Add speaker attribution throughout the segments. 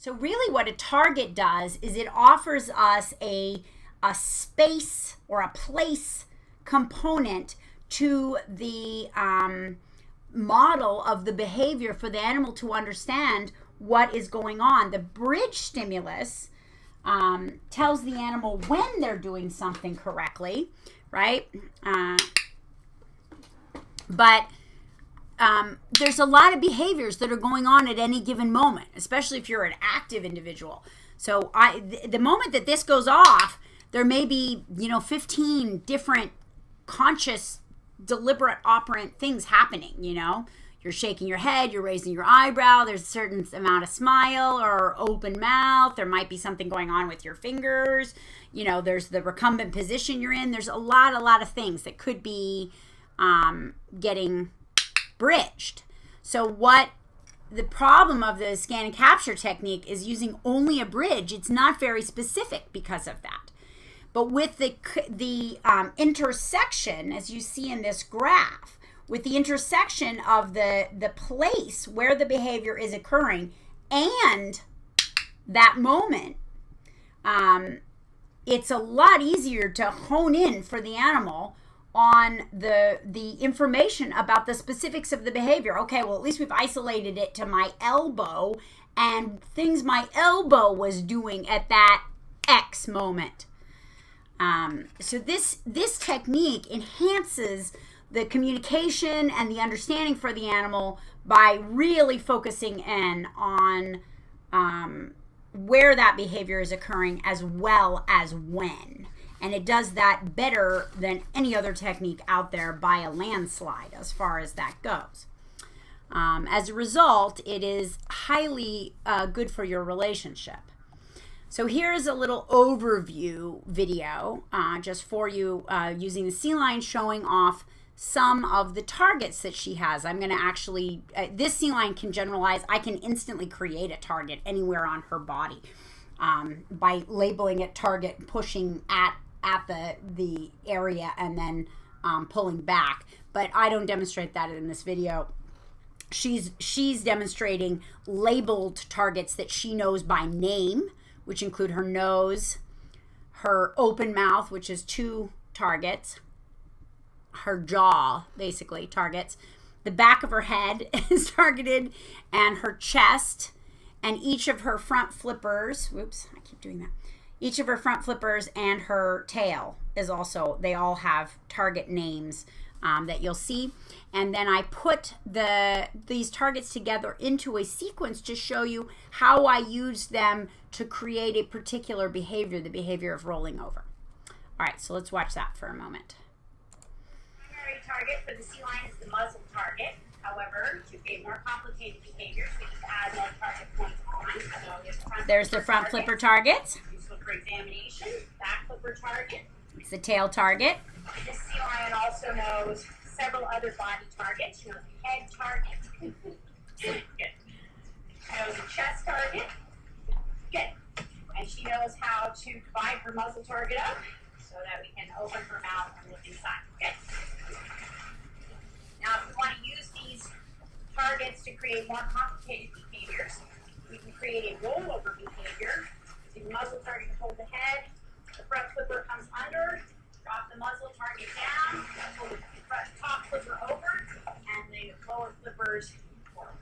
Speaker 1: So really what a target does is it offers us a space or a place component to the model of the behavior for the animal to understand what is going on. The bridge stimulus tells the animal when they're doing something correctly, right? But there's a lot of behaviors that are going on at any given moment, especially if you're an active individual. So the moment that this goes off, there may be, 15 different conscious, deliberate, operant things happening, You're shaking your head, you're raising your eyebrow, there's a certain amount of smile or open mouth, there might be something going on with your fingers, there's the recumbent position you're in. There's a lot of things that could be getting bridged. So what the problem of the scan and capture technique is using only a bridge. It's not very specific because of that. But with the intersection, as you see in this graph, with the intersection of the place where the behavior is occurring and that moment, it's a lot easier to hone in for the animal on the information about the specifics of the behavior. Okay, well, at least we've isolated it to my elbow and things my elbow was doing at that X moment. So this technique enhances the communication and the understanding for the animal by really focusing in on where that behavior is occurring as well as when. And it does that better than any other technique out there by a landslide as far as that goes. As a result, it is highly good for your relationship. So here is a little overview video just for you using the sea lion, showing off some of the targets that she has. I'm going to actually, this sea lion can generalize. I can instantly create a target anywhere on her body by labeling it target and pushing at the area and then pulling back. But I don't demonstrate that in this video. She's demonstrating labeled targets that she knows by name, which include her nose, her open mouth, which is 2 targets, her jaw, basically targets, the back of her head is targeted, and her chest, and each of her front flippers, whoops, I keep doing that, each of her front flippers and her tail is also, they all have target names that you'll see. And then I put these targets together into a sequence to show you how I use them to create a particular behavior, the behavior of rolling over. All right, so let's watch that for a moment.
Speaker 2: The primary target for the sea lion is the muzzle target. However, to create more complicated behaviors, we just add more target points on. So
Speaker 1: there's the front flipper target.
Speaker 2: Useful for examination. Back flipper target.
Speaker 1: It's the tail target.
Speaker 2: This sea lion also knows several other body targets. She knows the head target. Good. She knows the chest target. Good. And she knows how to divide her muzzle target up so that we can open her mouth and look inside. Okay. Now, if we want to use these targets to create more complicated behaviors, we can create a rollover behavior. Using the muzzle target to hold the head, the front flipper comes under, drop the muzzle target down, pull the top flipper over, and the lower flippers forward.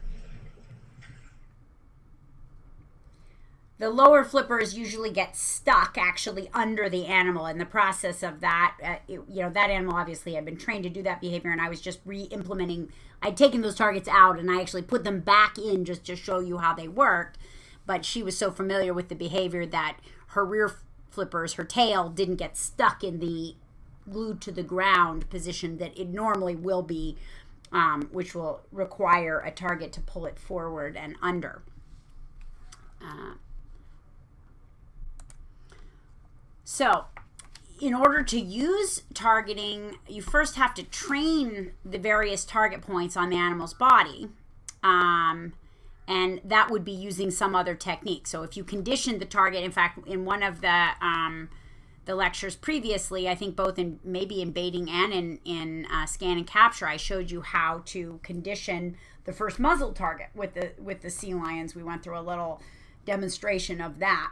Speaker 1: The lower flippers usually get stuck actually under the animal. In the process of that, that animal obviously had been trained to do that behavior, and I was just re-implementing. I'd taken those targets out and I actually put them back in just to show you how they worked. But she was so familiar with the behavior that her rear flippers, her tail, didn't get stuck in the glued to the ground position that it normally will be, which will require a target to pull it forward and under. So in order to use targeting, you first have to train the various target points on the animal's body, and that would be using some other technique. So if you condition the target, in fact, in one of the lectures previously, I think both in maybe in baiting and in scan and capture, I showed you how to condition the first muzzle target with the sea lions. We went through a little demonstration of that.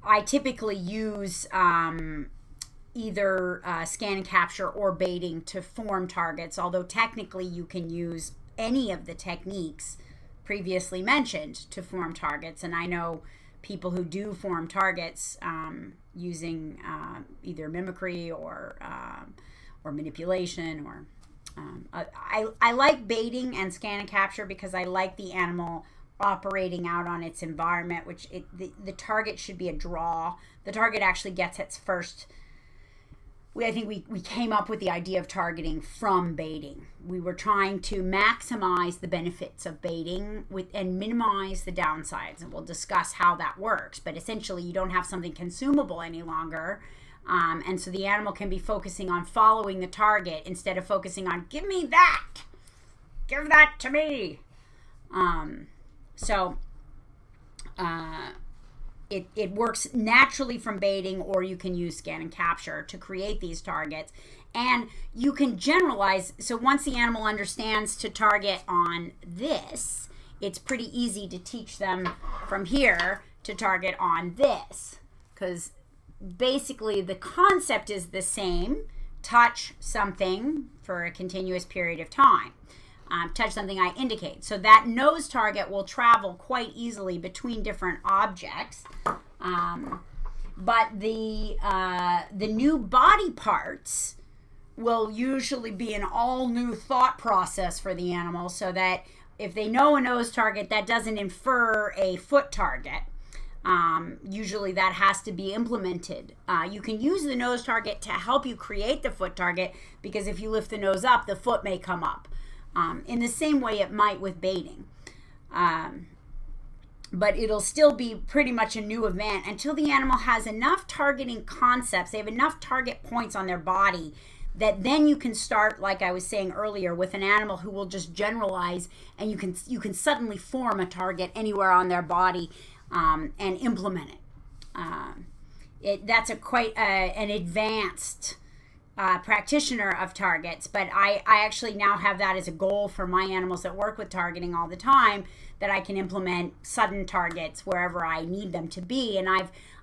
Speaker 1: I typically use either scan and capture or baiting to form targets, although technically you can use any of the techniques previously mentioned to form targets. And I know people who do form targets using either mimicry or manipulation, or I like baiting and scan and capture because I like the animal operating out on its environment, which the target should be a draw. The target actually gets its first. I think we came up with the idea of targeting from baiting. We were trying to maximize the benefits of baiting and minimize the downsides, and we'll discuss how that works. But essentially, you don't have something consumable any longer, and so the animal can be focusing on following the target instead of focusing on give me that, give that to me. It works naturally from baiting, or you can use scan and capture to create these targets. And you can generalize. So once the animal understands to target on this, it's pretty easy to teach them from here to target on this, because basically the concept is the same. Touch something for a continuous period of time. Touch something I indicate. So that nose target will travel quite easily between different objects. But the new body parts will usually be an all new thought process for the animal, so that if they know a nose target, that doesn't infer a foot target. Usually that has to be implemented. You can use the nose target to help you create the foot target, because if you lift the nose up, the foot may come up. In the same way it might with baiting. But it'll still be pretty much a new event until the animal has enough targeting concepts, they have enough target points on their body, that then you can start, like I was saying earlier, with an animal who will just generalize, and you can suddenly form a target anywhere on their body and implement it. That's quite an advanced practitioner of targets, but I actually now have that as a goal for my animals that work with targeting all the time, that I can implement sudden targets wherever I need them to be. And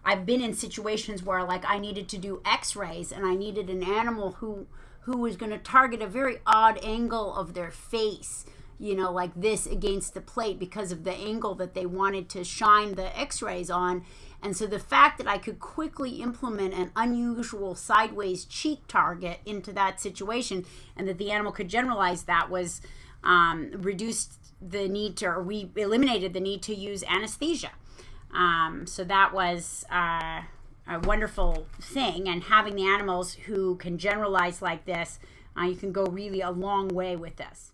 Speaker 1: I've been in situations where, like, I needed to do x-rays, and I needed an animal who was going to target a very odd angle of their face, like this against the plate, because of the angle that they wanted to shine the x-rays on. And so the fact that I could quickly implement an unusual sideways cheek target into that situation, and that the animal could generalize that, was reduced the need to, or we eliminated the need to use anesthesia. So that was a wonderful thing. And having the animals who can generalize like this, you can go really a long way with this.